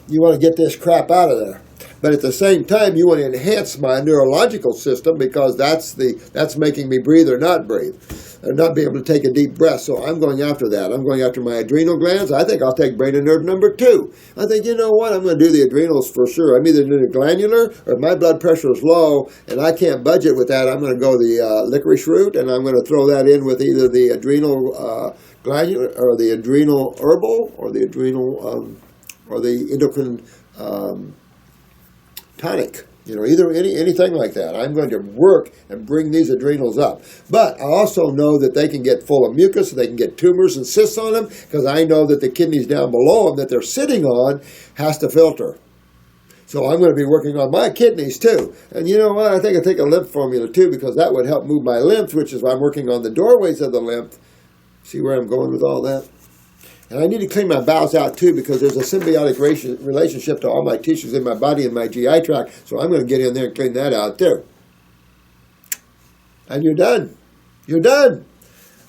You want to get this crap out of there. But at the same time, you want to enhance my neurological system because that's making me breathe or not breathe, or not be able to take a deep breath. So I'm going after that. I'm going after my adrenal glands. I think I'll take brain and nerve number 2. I think, you know what, I'm going to do the adrenals for sure. I'm either doing a glandular, or if my blood pressure is low and I can't budget with that, I'm going to go the licorice root, and I'm going to throw that in with either the adrenal glandular, or the adrenal herbal, or the adrenal, or the endocrine tonic, either anything like that. I'm going to work and bring these adrenals up. But I also know that they can get full of mucus, they can get tumors and cysts on them, because I know that the kidneys down below them that they're sitting on has to filter. So I'm going to be working on my kidneys too. And you know what? I think I take a lymph formula too, because that would help move my lymph, which is why I'm working on the doorways of the lymph. See where I'm going with all that? And I need to clean my bowels out too, because there's a symbiotic relationship to all my tissues in my body and my GI tract. So I'm going to get in there and clean that out too. And you're done. You're done.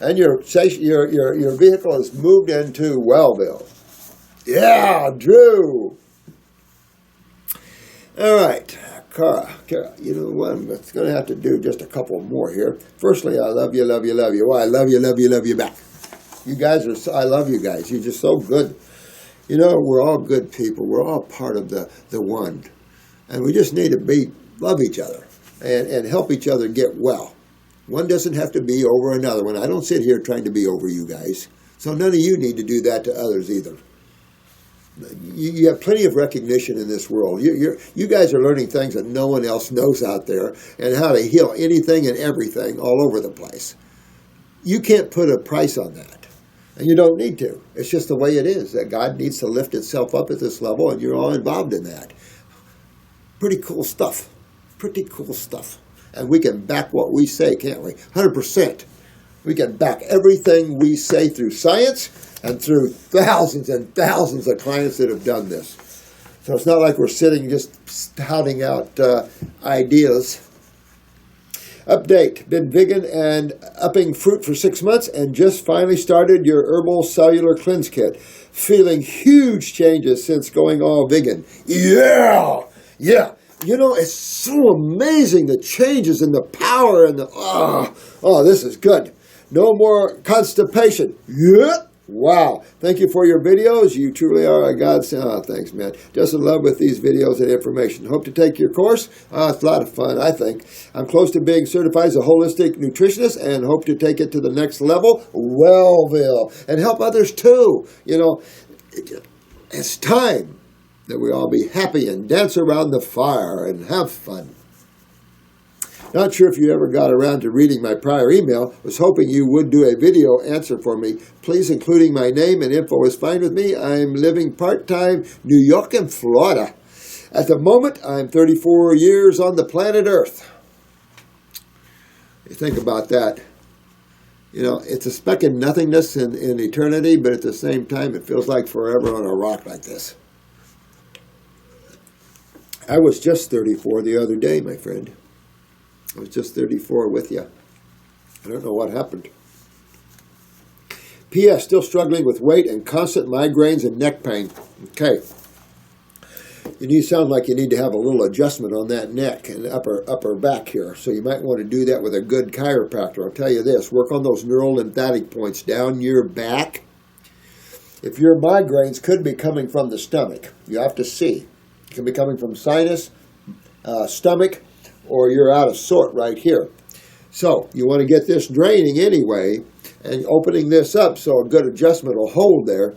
And your vehicle is moved into Wellville. Yeah, Drew. All right, Cara, you know what? I'm going to have to do just a couple more here. Firstly, I love you, love you, love you. Why? I love you, love you, love you back. You guys I love you guys. You're just so good. We're all good people. We're all part of the one. And we just need to love each other and help each other get well. One doesn't have to be over another one. I don't sit here trying to be over you guys. So none of you need to do that to others either. You have plenty of recognition in this world. You guys are learning things that no one else knows out there, and how to heal anything and everything all over the place. You can't put a price on that. And you don't need to. It's just the way it is, that God needs to lift itself up at this level, and you're all involved in that. Pretty cool stuff. Pretty cool stuff. And we can back what we say, can't we? 100%. We can back everything we say through science and through thousands and thousands of clients that have done this. So it's not like we're sitting just spouting out ideas. Update. Been vegan and upping fruit for 6 months and just finally started your herbal cellular cleanse kit. Feeling huge changes since going all vegan. Yeah! You know, it's so amazing, the changes and the power and the, this is good. No more constipation. Yeah! Wow. Thank you for your videos. You truly are a godsend. Oh, thanks, man. Just in love with these videos and information. Hope to take your course. It's a lot of fun, I think. I'm close to being certified as a holistic nutritionist and hope to take it to the next level. Wellville. And help others too. You know, it's time that we all be happy and dance around the fire and have fun. Not sure if you ever got around to reading my prior email. Was hoping you would do a video answer for me. Please, including my name and info is fine with me. I'm living part-time New York and Florida. At the moment, I'm 34 years on the planet Earth. You think about that. You know, it's a speck of nothingness in eternity, but at the same time, it feels like forever on a rock like this. I was just 34 the other day, my friend. I was just 34 with you. I don't know what happened. P.S. Still struggling with weight and constant migraines and neck pain. Okay. You sound like you need to have a little adjustment on that neck and upper back here. So you might want to do that with a good chiropractor. I'll tell you this. Work on those neural lymphatic points down your back. If your migraines could be coming from the stomach, you have to see. It can be coming from sinus, stomach, or you're out of sort right here. So you want to get this draining anyway and opening this up so a good adjustment will hold there.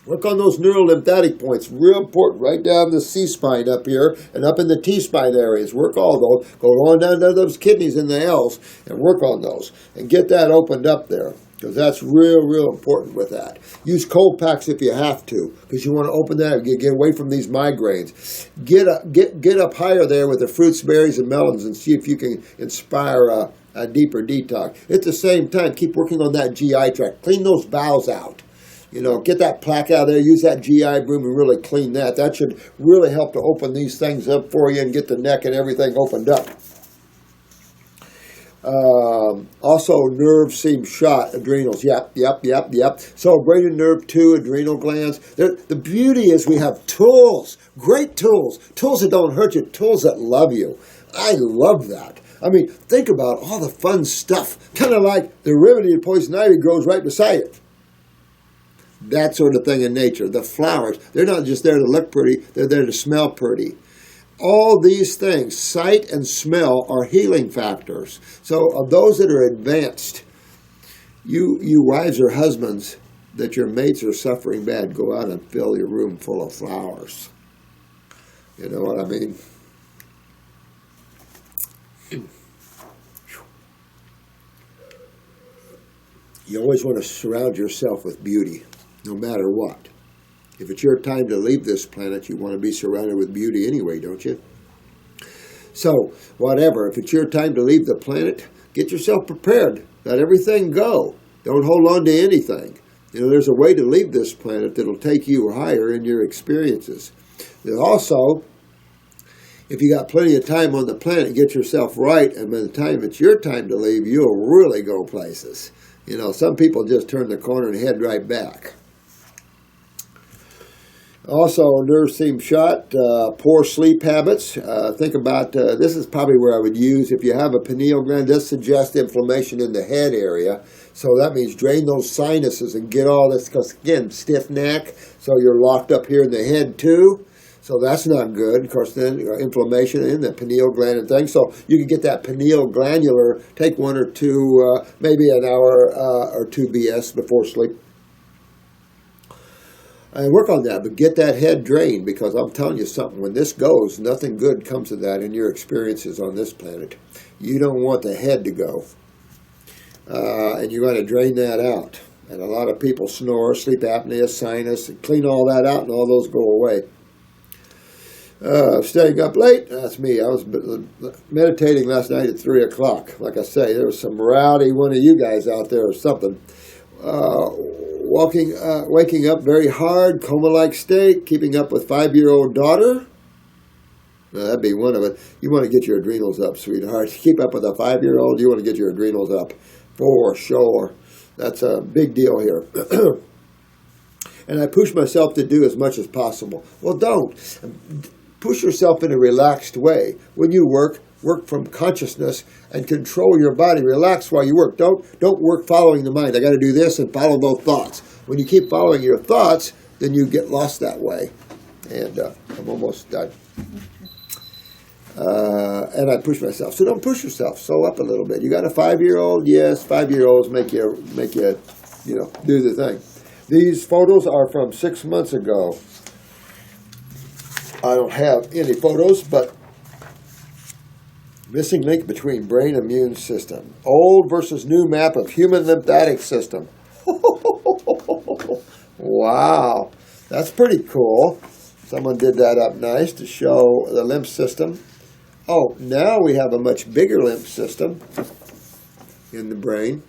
Work on those neural lymphatic points, real important, right down the C-spine up here and up in the T-spine areas. Work all those. Go on down to those kidneys in the L's and work on those and get that opened up there. Because that's real important with that. Use cold packs if you have to, because you want to open that and get away from these migraines. Get up higher there with the fruits, berries, and melons and see if you can inspire a deeper detox. At the same time, keep working on that GI tract. Clean those bowels out. You know, get that plaque out of there. Use that GI broom and really clean that. That should really help to open these things up for you and get the neck and everything opened up. Also, nerves seem shot, adrenals. Yep. So, brain nerve too, adrenal glands. The beauty is we have tools, great tools that don't hurt you, tools that love you. I love that. I mean, think about all the fun stuff, kind of like the remedy to poison ivy grows right beside it. That sort of thing in nature. The flowers, they're not just there to look pretty, they're there to smell pretty. All these things, sight and smell, are healing factors. So of those that are advanced, you wives or husbands that your mates are suffering bad, go out and fill your room full of flowers. You know what I mean? You always want to surround yourself with beauty, no matter what. If it's your time to leave this planet, you want to be surrounded with beauty anyway, don't you? So, whatever. If it's your time to leave the planet, get yourself prepared. Let everything go. Don't hold on to anything. You know, there's a way to leave this planet that'll take you higher in your experiences. And also, if you got plenty of time on the planet, get yourself right, and by the time it's your time to leave, you'll really go places. You know, some people just turn the corner and head right back. Also, nerves seem shot, poor sleep habits. Think about, this is probably where I would use, if you have a pineal gland, this suggests inflammation in the head area. So that means drain those sinuses and get all this, because again, stiff neck, so you're locked up here in the head too. So that's not good. Of course, then inflammation in the pineal gland and things. So you can get that pineal glandular, take 1 or 2, maybe an hour or 2 BS before sleep. And work on that, but get that head drained, because I'm telling you something, when this goes, nothing good comes of that in your experiences on this planet. You don't want the head to go. And you're going to drain that out. And a lot of people snore, sleep apnea, sinus, and clean all that out, and all those go away. Staying up late, that's me. I was meditating last night at 3 o'clock. Like I say, there was some rowdy one of you guys out there or something. waking up very hard, coma-like state, keeping up with 5-year-old daughter. That'd be one of it. You want to get your adrenals up, sweetheart. Keep up with a 5-year-old, you want to get your adrenals up. For sure. That's a big deal here. And I push myself to do as much as possible. Well, don't. Push yourself in a relaxed way. When you work from consciousness and control your body. Relax while you work. Don't work following the mind. I got to do this and follow those thoughts. When you keep following your thoughts, then you get lost that way. And I'm almost done. And I push myself. So don't push yourself. Sew up a little bit. You got a 5-year-old? Yes, 5-year-olds make you do the thing. These photos are from 6 months ago. I don't have any photos, but missing link between brain immune system. Old versus new map of human lymphatic system. Wow, that's pretty cool. Someone did that up nice to show the lymph system. Oh, now we have a much bigger lymph system in the brain.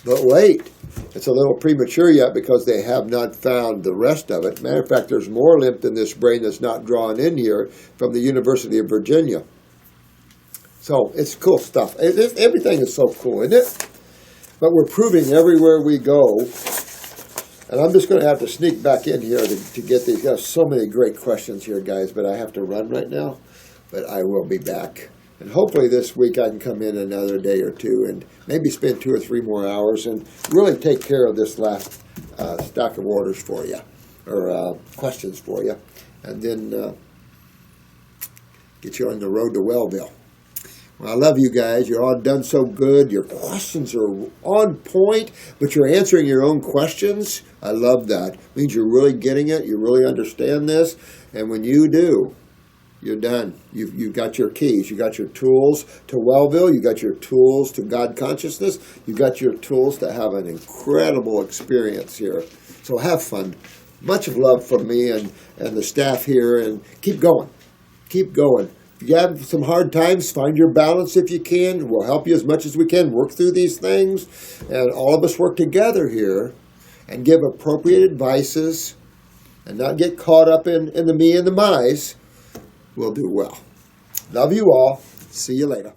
But wait, it's a little premature yet because they have not found the rest of it. Matter of fact, there's more lymph in this brain that's not drawn in here from the University of Virginia. So it's cool stuff. Everything is so cool, isn't it? But we're proving everywhere we go. And I'm just going to have to sneak back in here to get these. Got so many great questions here, guys, but I have to run right now. But I will be back. And hopefully this week I can come in another day or two and maybe spend 2 or 3 more hours and really take care of this last stack of orders for you, or questions for you, and then get you on the road to Wellville. Well, I love you guys. You're all done so good. Your questions are on point, but you're answering your own questions. I love that. It means you're really getting it. You really understand this. And when you do, you're done. You've got your keys. You got your tools to Wellville. You got your tools to God consciousness. You got your tools to have an incredible experience here. So have fun. Much love from me and the staff here. And keep going. Keep going. If you have some hard times, find your balance if you can. We'll help you as much as we can. Work through these things. And all of us work together here and give appropriate advices and not get caught up in the me and the my's. We'll do well. Love you all. See you later.